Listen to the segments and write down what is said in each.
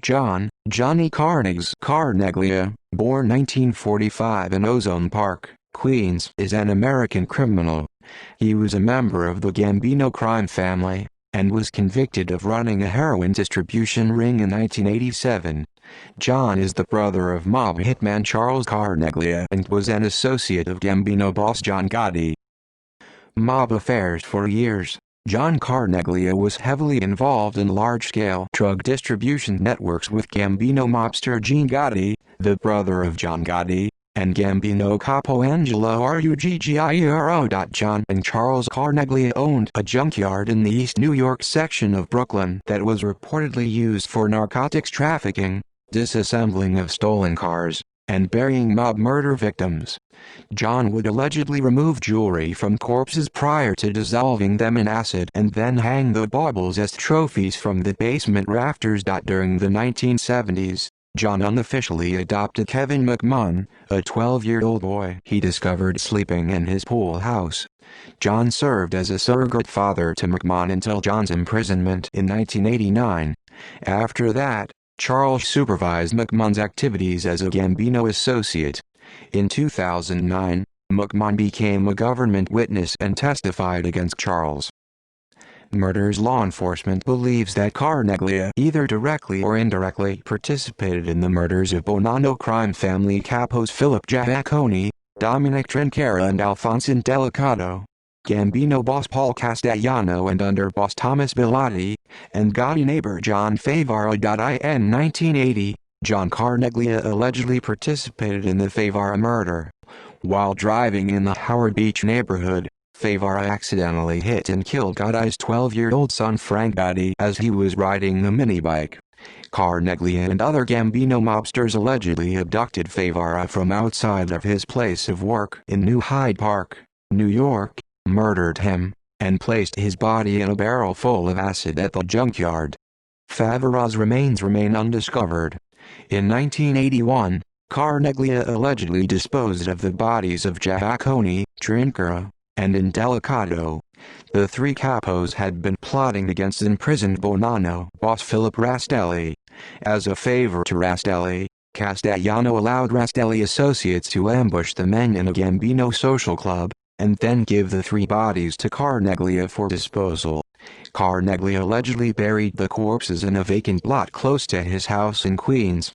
Johnny Carneglia, born 1945 in Ozone Park, Queens, is an American criminal. He was a member of the Gambino crime family, and was convicted of running a heroin distribution ring in 1987. John is the brother of mob hitman Charles Carneglia and was an associate of Gambino boss John Gotti. Mob affairs. For years, John Carneglia was heavily involved in large-scale drug distribution networks with Gambino mobster Gene Gotti, the brother of John Gotti, and Gambino capo Angelo Ruggiero. John and Charles Carneglia owned a junkyard in the East New York section of Brooklyn that was reportedly used for narcotics trafficking, disassembling of stolen cars, and burying mob murder victims. John would allegedly remove jewelry from corpses prior to dissolving them in acid and then hang the baubles as trophies from the basement rafters. During the 1970s, John unofficially adopted Kevin McMahon, a 12-year-old boy he discovered sleeping in his pool house. John served as a surrogate father to McMahon until John's imprisonment in 1989. After that, Charles supervised McMahon's activities as a Gambino associate. In 2009, McMahon became a government witness and testified against Charles. Murders. Law enforcement believes that Carneglia either directly or indirectly participated in the murders of Bonanno crime family capos Philip Giacconi, Dominic Trinchera and Alphonse Delicato, Gambino boss Paul Castellano and underboss Thomas Bilotti, and Gotti neighbor John Favara. In 1980, John Carneglia allegedly participated in the Favara murder. While driving in the Howard Beach neighborhood, Favara accidentally hit and killed Gotti's 12-year-old son Frank Gotti as he was riding a minibike. Carneglia and other Gambino mobsters allegedly abducted Favara from outside of his place of work in New Hyde Park, New York, murdered him, and placed his body in a barrel full of acid at the junkyard. Favara's remains remain undiscovered. In 1981, Carneglia allegedly disposed of the bodies of Giacconi, Trinchera, and Delicato. The three capos had been plotting against imprisoned Bonanno boss Philip Rastelli. As a favor to Rastelli, Castellano allowed Rastelli associates to ambush the men in a Gambino social club, and then give the three bodies to Carneglia for disposal. Carneglia allegedly buried the corpses in a vacant lot close to his house in Queens.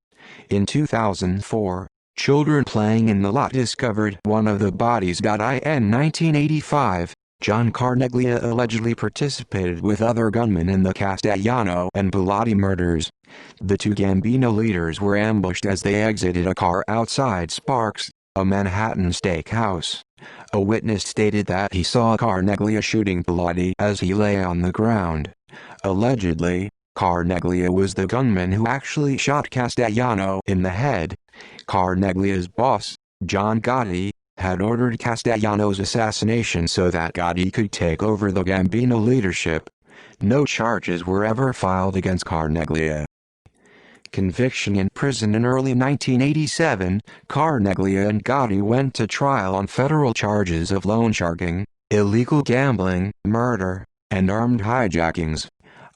In 2004, children playing in the lot discovered one of the bodies. In 1985, John Carneglia allegedly participated with other gunmen in the Castellano and Bilotti murders. The two Gambino leaders were ambushed as they exited a car outside Sparks, a Manhattan steakhouse. A witness stated that he saw Carneglia shooting Bilotti as he lay on the ground. Allegedly, Carneglia was the gunman who actually shot Castellano in the head. Carneglia's boss, John Gotti, had ordered Castellano's assassination so that Gotti could take over the Gambino leadership. No charges were ever filed against Carneglia. Conviction. In prison in early 1987, Carneglia and Gotti went to trial on federal charges of loan sharking, illegal gambling, murder, and armed hijackings.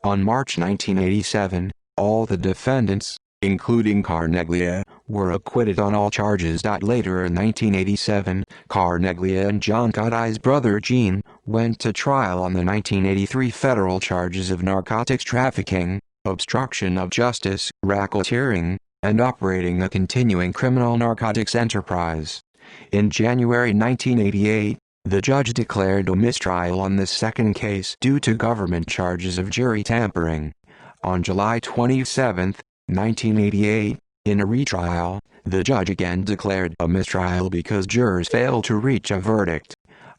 On March 1987, all the defendants, including Carneglia, were acquitted on all charges. Later in 1987, Carneglia and John Gotti's brother Gene went to trial on the 1983 federal charges of narcotics trafficking, obstruction of justice, racketeering, and operating a continuing criminal narcotics enterprise. In January 1988, the judge declared a mistrial on the second case due to government charges of jury tampering. On July 27, 1988, in a retrial, the judge again declared a mistrial because jurors failed to reach a verdict.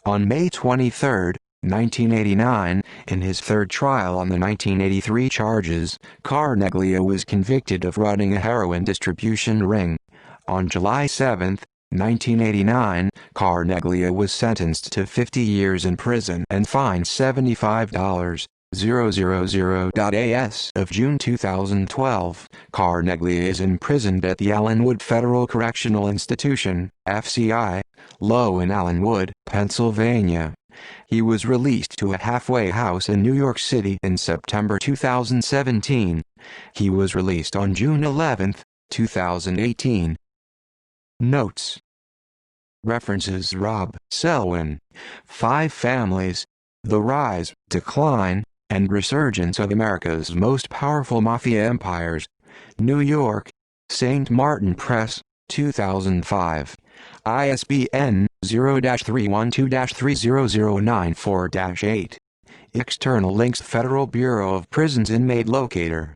On May 23, 1989, in his third trial on the 1983 charges, Carneglia was convicted of running a heroin distribution ring. On July 7, 1989, Carneglia was sentenced to 50 years in prison and fined $75,000. As of June 2012, Carneglia is imprisoned at the Allenwood Federal Correctional Institution, FCI, Low in Allenwood, Pennsylvania. He was released to a halfway house in New York City in September 2017. He was released on June 11, 2018. Notes. References: Rob Selwyn, Five Families, The Rise, Decline, and Resurgence of America's Most Powerful Mafia Empires. New York, St. Martin Press, 2005. ISBN 0-312-30094-8. External links: Federal Bureau of Prisons Inmate Locator.